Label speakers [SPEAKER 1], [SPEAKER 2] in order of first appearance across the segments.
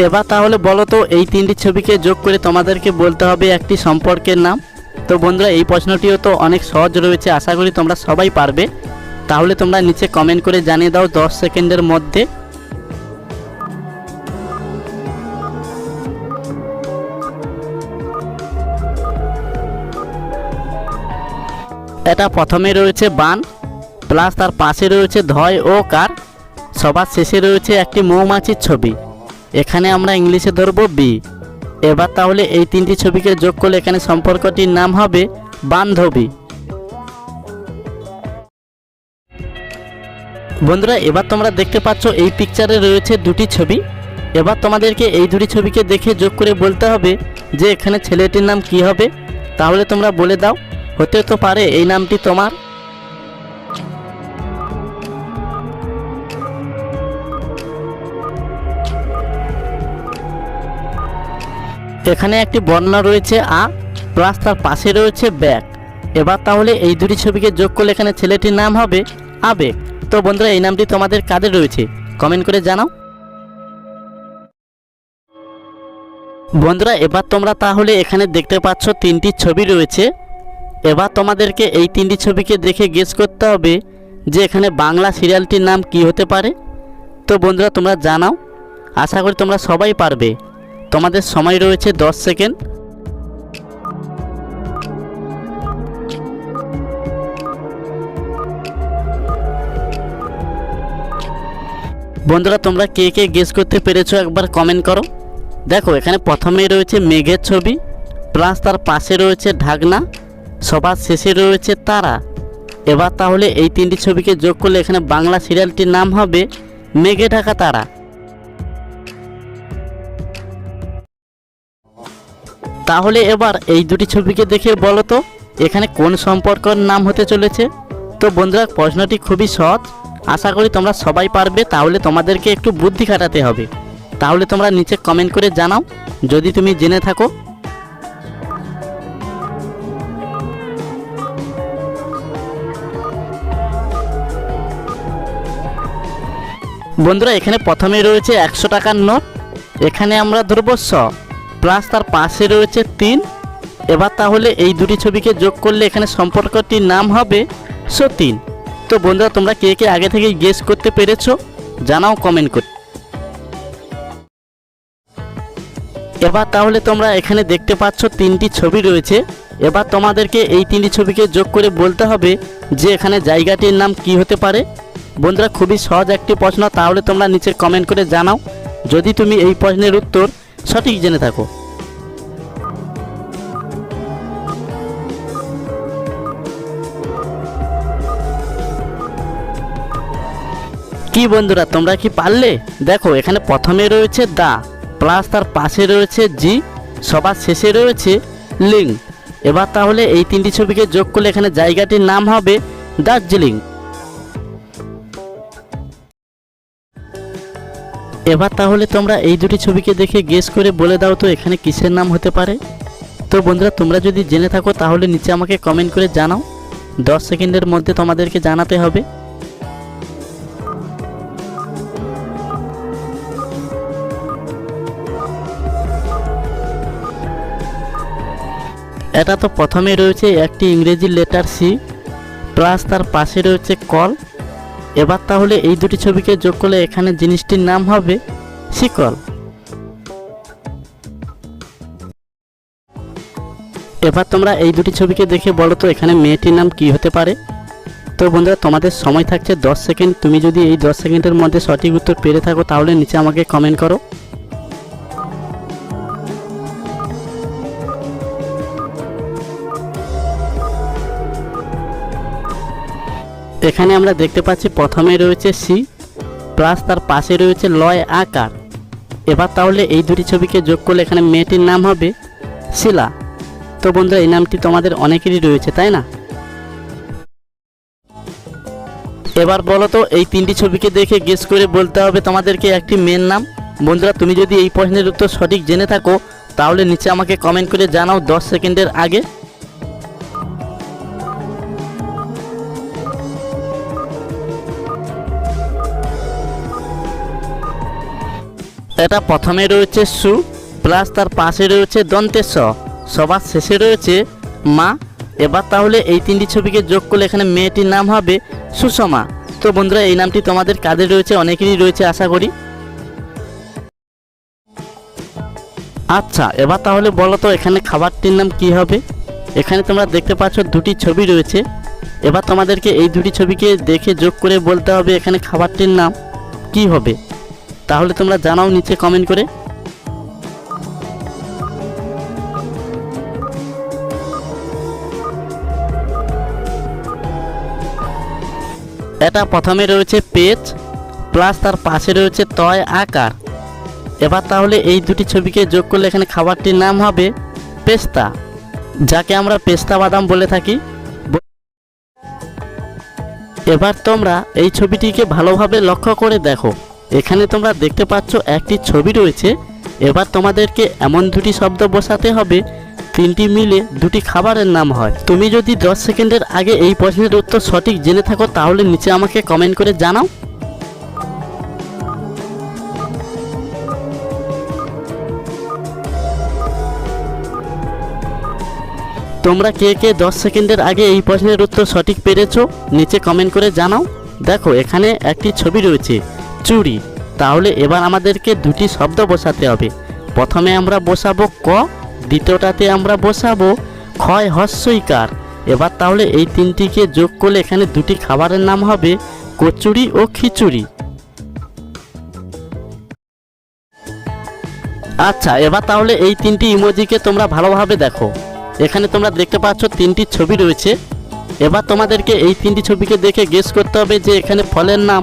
[SPEAKER 1] এবার তাহলে বলো তো এই তিনটি ছবিকে যোগ করে তোমাদেরকে বলতে হবে একটি সম্পর্কের নাম। তো বন্ধুরা এই প্রশ্নটিও তো অনেক সহজ রয়েছে, আশা করি তোমরা সবাই পারবে। তাহলে তোমরা নিচে কমেন্ট করে জানিয়ে দাও 10 সেকেন্ডের মধ্যে। এটা প্রথমে রয়েছে বান, প্লাস তার পাশে রয়েছে ধয় ও কার, সবার শেষে রয়েছে একটি মৌমাছির ছবি। এখানে আমরা ইংলিশে ধরব বি। এবার তাহলে এই তিনটি ছবিকে যোগ করলে এখানে সম্পর্কটির নাম হবে বান্ধবী। বন্ধুরা এবার তোমরা দেখতে পাচ্ছ এই পিকচারে রয়েছে দুটি ছবি। এবার তোমাদেরকে এই দুটি ছবিকে দেখে যোগ করে বলতে হবে যে এখানে ছেলেটির নাম কি হবে। তাহলে তোমরা বলে দাও, হতে তো পারে এই নামটি তোমার। এখানে একটি বর্ণ রয়েছে আ, প্লাস তার পাশে রয়েছে ব্যাগ। এবার তাহলে এই দুটি ছবিকে যোগ করলে এখানে ছেলেটির নাম হবে আবেগ। তো বন্ধুরা এই নামটি তোমাদের কাদের রয়েছে কমেন্ট করে জানাও। বন্ধুরা এবার তোমরা তাহলে এখানে দেখতে পাচ্ছ তিনটি ছবি রয়েছে। এবার তোমাদেরকে এই তিনটি ছবিকে দেখে গেস করতে হবে যে এখানে বাংলা সিরিয়ালটির নাম কি হতে পারে। তো বন্ধুরা তোমরা জানাও, আশা করি তোমরা সবাই পারবে। তোমাদের সময় রয়েছে 10 সেকেন্ড। বন্ধুরা তোমরা কে কে গেস করতে পেরেছো একবার কমেন্ট করো। দেখো এখানে প্রথমেই রয়েছে মেঘের ছবি, প্লাস তার পাশে রয়েছে ঢাকনা, সবার শেষে রয়েছে তারা। এবার তাহলে এই তিনটি ছবিকে যোগ করলে এখানে বাংলা সিরিয়ালটির নাম হবে মেঘে ঢাকা তারা। তাহলে এবার এই দুটি ছবিকে দেখে বলো তো এখানে কোন সম্পর্কের নাম হতে চলেছে। তো বন্ধুরা প্রশ্নটি খুবই সহজ, আশা করি তোমরা সবাই পারবে। তাহলে তোমাদেরকে একটু বুদ্ধি খাটাতে হবে। তাহলে তোমরা নিচে কমেন্ট করে জানাও যদি তুমি জেনে থাকো। বন্ধুরা এখানে প্রথমে রয়েছে 100 টাকার নোট, এখানে আমরা ধরব 100, প্লাস তার পাশে রয়েছে 3। এবার তাহলে এই দুটি ছবিকে যোগ করলে এখানে সম্পর্কটির নাম হবে সতীন। তো বন্ধুরা তোমরা কে কে আগে থেকে গেস করতে পেরেছো জানাও কমেন্ট করে। এবার তাহলে তোমরা এখানে দেখতে পাচ্ছ তিনটি ছবি রয়েছে। এবার তোমাদেরকে এই তিনটি ছবিকে যোগ করে বলতে হবে যে এখানে জায়গাটির নাম কি হতে পারে। বন্ধুরা খুবই সহজ একটি প্রশ্ন, তাহলে তোমরা নিচে কমেন্ট করে জানাও যদি তুমি এই প্রশ্নের উত্তর সঠিক জেনে থাকো। কি বন্ধুরা তোমরা কি পারলে? দেখো এখানে প্রথমে রয়েছে দা, প্লাস তার পাশে রয়েছে জি, সবার শেষে রয়েছে লিং। এবার তাহলে এই তিনটি ছবিকে যোগ করলে এখানে জায়গাটির নাম হবে দার্জিলিং। এবার তাহলে তোমরা এই দুটি ছবিকে দেখে গেস করে বলে দাও তো এখানে কিসের নাম হতে পারে। তো বন্ধুরা তোমরা যদি জেনে থাকো তাহলে নিচে আমাকে কমেন্ট করে জানাও, 10 সেকেন্ডের মধ্যে তোমাদেরকে জানাতে হবে। এটা তো প্রথমে রয়েছে একটি ইংরেজি লেটার সি, প্লাস তার পাশে রয়েছে কল। এবার তাহলে এই দুটি ছবিকে যোগ করলে এখানে জিনিসটির নাম হবে শিকল। এবার তোমরা এই দুটি ছবিকে দেখে বলো তো এখানে মেয়েটির নাম কি হতে পারে। তো বন্ধুরা তোমাদের সময় থাকছে 10 সেকেন্ড। তুমি যদি এই 10 সেকেন্ডের মধ্যে সঠিক উত্তর পেরে থাকো তাহলে নিচে আমাকে কমেন্ট করো। এখানে আমরা দেখতে পাচ্ছি প্রথমে রয়েছে সি, প্লাস তার পাশে রয়েছে লয় আকার। এবার তাহলে এই দুটি ছবিকে যোগ করলে এখানে মেয়েটির নাম হবে শিলা। তো বন্ধুরা এই নামটি তোমাদের অনেকেরই রয়েছে তাই না। এবার বলো তো এই তিনটি ছবিকে দেখে গেস করে বলতে হবে তোমাদেরকে একটি মেয়ের নাম। বন্ধুরা তুমি যদি এই প্রশ্নের উত্তর সঠিক জেনে থাকো তাহলে নিচে আমাকে কমেন্ট করে জানাও 10 সেকেন্ডের আগে। এটা প্রথমে রয়েছে সু প্লাস তার পাশে রয়েছে দন্তের স, সবার শেষে রয়েছে মা। এবার তাহলে এই তিনটি ছবিকে যোগ করলে এখানে মেয়েটির নাম হবে সুষমা। তো বন্ধুরা এই নামটি তোমাদের কাদের রয়েছে, অনেকেরই রয়েছে আশা করি। আচ্ছা এবার তাহলে বলো তো এখানে খাবারটির নাম কি হবে। এখানে তোমরা দেখতে পাচ্ছ দুটি ছবি রয়েছে। এবার তোমাদেরকে এই দুটি ছবিকে দেখে যোগ করে বলতে হবে এখানে খাবারটির নাম কি হবে। তাহলে তোমরা জানাও নিচে কমেন্ট করে। এটা প্রথমে রয়েছে পেজ প্লাস তার পাশে রয়েছে তয় আকার। এবার তাহলে এই দুটি ছবিকে যোগ করলে এখানে খাবারটির নাম হবে পেস্তা, যাকে আমরা পেস্তা বাদাম বলে থাকি। এবার তোমরা এই ছবিটিকে ভালোভাবে লক্ষ্য করে দেখো। এখানে তোমরা দেখতে পাচ্ছ একটি ছবি রয়েছে। এবার তোমাদেরকে এমন দুটি শব্দ বসাতে হবে তিনটি মিলে দুটি খাবারের নাম হয়। তুমি যদি 10 সেকেন্ডের আগে এই প্রশ্নের উত্তর সঠিক জেনে থাকো তাহলে নিচে আমাকে কমেন্ট করে জানাও। তোমরা কে কে 10 সেকেন্ডের আগে এই প্রশ্নের উত্তর সঠিক পেরেছো নিচে কমেন্ট করে জানাও। দেখো এখানে একটি ছবি রয়েছে চুড়ি। তাহলে এবার আমাদেরকে দুটি শব্দ বসাতে হবে। প্রথমে আমরা বসাবো ক, দ্বিতীয়টাতে আমরা বসাবো ক্ষয় হস্যইকার। এবার তাহলে এই তিনটিকে যোগ করলে এখানে দুটি খাবারের নাম হবে কচুরি ও খিচুড়ি। আচ্ছা এবার তাহলে এই তিনটি ইমোজিকে তোমরা ভালোভাবে দেখো। এখানে তোমরা দেখতে পাচ্ছ তিনটি ছবি রয়েছে। এবার তোমাদেরকে এই তিনটি ছবিকে দেখে গেস করতে হবে যে এখানে ফলের নাম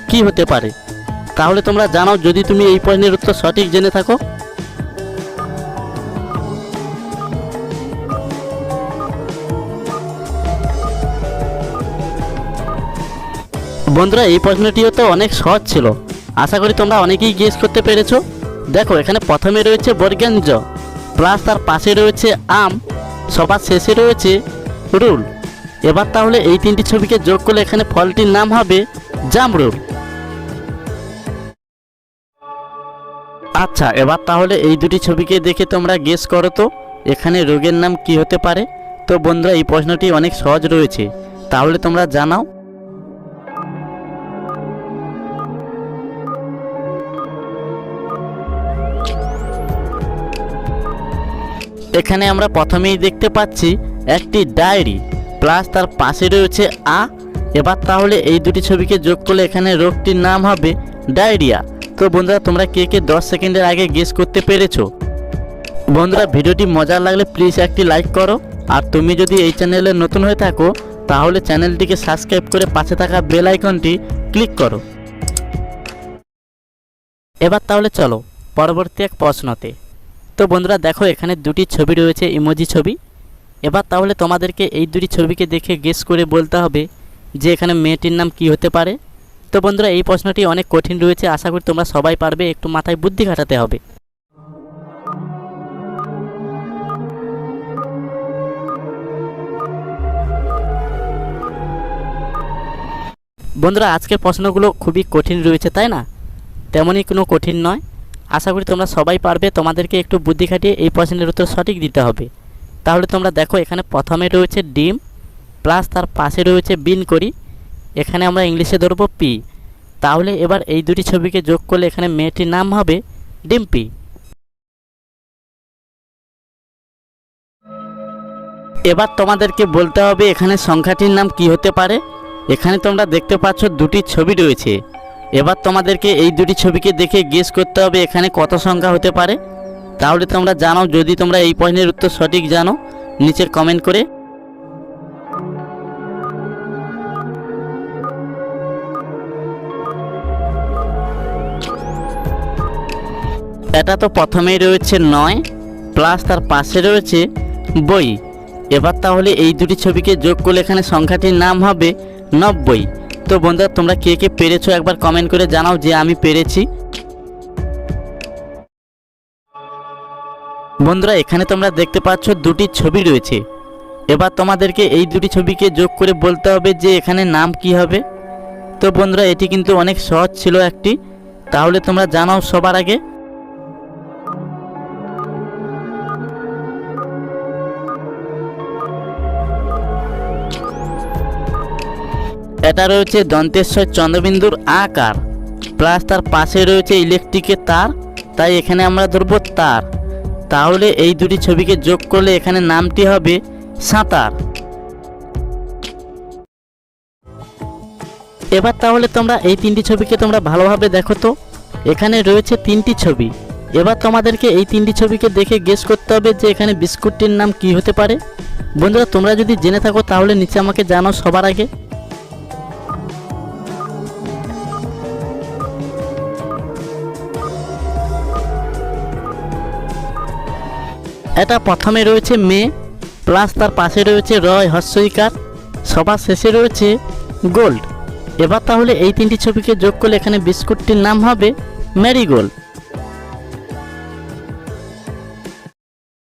[SPEAKER 1] কি হতে পারে। তাহলে তোমরা জানাও যদি তুমি এই প্রশ্নের উত্তর সঠিক জেনে থাকো। বন্ধুরা এই প্রশ্নটিও তো অনেক সহজ ছিল, আশা করি তোমরা অনেকেই গেস করতে পেরেছো। দেখো এখানে প্রথমে রয়েছে বর্গেঞ্জ প্লাস তার পাশে রয়েছে আম, সবার শেষে রয়েছে রুল। এবার তাহলে এই তিনটি ছবিকে যোগ করলে এখানে ফলটির নাম হবে জামরুল। আচ্ছা এবার তাহলে এই দুটি ছবিকে দেখে তোমরা গেস করো তো এখানে রোগের নাম কি হতে পারে। তো বন্ধুরা এই প্রশ্নটি অনেক সহজ রয়েছে, তাহলে তোমরা জানাও। এখানে আমরা প্রথমেই দেখতে পাচ্ছি একটি ডায়েরি প্লাস তার পাশে রয়েছে আ। এবার তাহলে এই দুটি ছবিকে যোগ করলে এখানে রোগটির নাম হবে ডায়রিয়া। তো বন্ধুরা তোমরা কে কে 10 সেকেন্ডের আগে গেস করতে পেরেছো। বন্ধুরা ভিডিওটি মজার লাগলে প্লিজ একটি লাইক করো, আর তুমি যদি এই চ্যানেলে নতুন হয়ে থাকো তাহলে চ্যানেলটিকে সাবস্ক্রাইব করে পাশে থাকা বেল আইকনটি ক্লিক করো। এবার তাহলে চলো পরবর্তী এক প্রশ্নতে। তো বন্ধুরা দেখো এখানে দুটি ছবি রয়েছে ইমোজি ছবি। এবার তাহলে তোমাদেরকে এই দুটি ছবিকে দেখে গেস করে বলতে হবে যে এখানে মেয়েটির নাম কি হতে পারে। তো বন্ধুরা এই প্রশ্নটি অনেক কঠিন রয়েছে, আশা করি তোমরা সবাই পারবে, একটু মাথায় বুদ্ধি খাটাতে হবে। বন্ধুরা আজকের প্রশ্নগুলো খুবই কঠিন রয়েছে তাই না? তেমনই কোনো কঠিন নয়, আশা করি তোমরা সবাই পারবে। তোমাদেরকে একটু বুদ্ধি খাটিয়ে এই প্রশ্নের উত্তর সঠিক দিতে হবে। তাহলে তোমরা দেখো এখানে প্রথমে রয়েছে ডিম প্লাস তার পাশে রয়েছে বিন করি, এখানে আমরা ইংলিশে ধরবো পি। তাহলে এবার এই দুটি ছবিকে যোগ করলে এখানে মেয়েটির নাম হবে ডিম্পি। এবার তোমাদেরকে বলতে হবে এখানে সংখ্যাটির নাম কি হতে পারে। এখানে তোমরা দেখতে পাচ্ছ দুটি ছবি রয়েছে। এবার তোমাদেরকে এই দুটি ছবিকে দেখে গেস করতে হবে এখানে কত সংখ্যা হতে পারে। তাহলে তোমরা জানাও যদি তোমরা এই প্রশ্নের উত্তর সঠিক জানো নিচে কমেন্ট করে। এটা তো প্রথমেই রয়েছে 9 প্লাস তার পাশে রয়েছে বই। এবার তাহলে এই দুটি ছবিকে যোগ করলে এখানে সংখ্যাটির নাম হবে 90। তো বন্ধুরা তোমরা কে কে পেরেছো একবার কমেন্ট করে জানাও যে আমি পেরেছি। বন্ধুরা এখানে তোমরা দেখতে পাচ্ছ দুটি ছবি রয়েছে। এবার তোমাদেরকে এই দুটি ছবিকে যোগ করে বলতে হবে যে এখানে নাম কি হবে। তো বন্ধুরা এটি কিন্তু অনেক সহজ ছিল একটি, তাহলে তোমরা জানাও সবার আগে। এটা রয়েছে দন্তেশ্বর চন্দ্রবিন্দুর আকার প্লাস তার পাশে রয়েছে ইলেকট্রিকের তার, তাই এখানে আমরা ধরবো তার। তাহলে এই দুটি ছবিকে যোগ করলে এখানে নামটি হবে সাঁতার। এবার তাহলে তোমরা এই তিনটি ছবিকে তোমরা ভালোভাবে দেখো তো। এখানে রয়েছে তিনটি ছবি। এবার তোমাদেরকে এই তিনটি ছবিকে দেখে গেস করতে হবে যে এখানে বিস্কুটটির নাম কি হতে পারে। বন্ধুরা তোমরা যদি জেনে থাকো তাহলে নিচে আমাকে জানাও সবার আগে। এটা প্রথমে রয়েছে মেয়ে প্লাস তার পাশে রয়েছে রয় হস্যইকার, সবার শেষে রয়েছে গোল্ড। এবার তাহলে এই তিনটি ছবিকে যোগ করলে এখানে বিস্কুটটির নাম হবে ম্যারিগোল্ড।